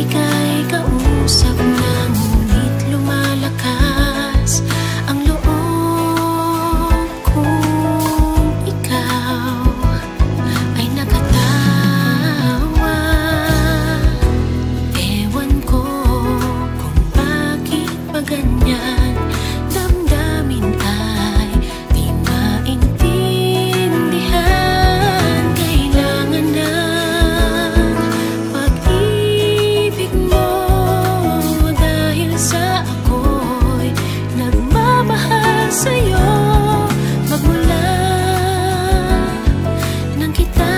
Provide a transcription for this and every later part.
ika'y kausap na, ngunit lumalakas ang loob kung ikaw ay nakatawa. Ewan ko kung bakit pa ganyan, damdamin ay di maintindihan. Kailangan ng pag-ibig mo, dahil sa ako'y nagmamahal sa'yo. Magmula nang kita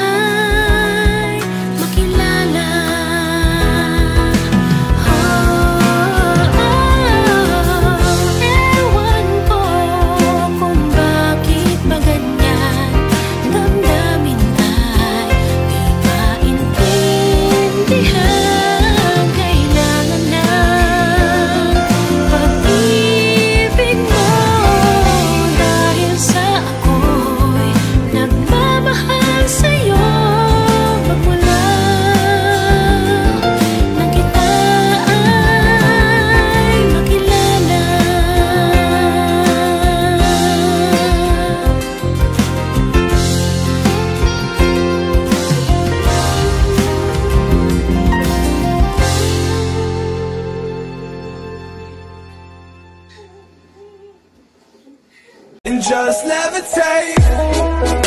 ay makilala. Ewan ko kung bakit ba ganyan, damdamin ay di maintindihan. Kailangan ng pag-ibig mo, dahil sa ako'y nagmamahal sa'yo. Magmula nang kita ay makilala. And just levitate.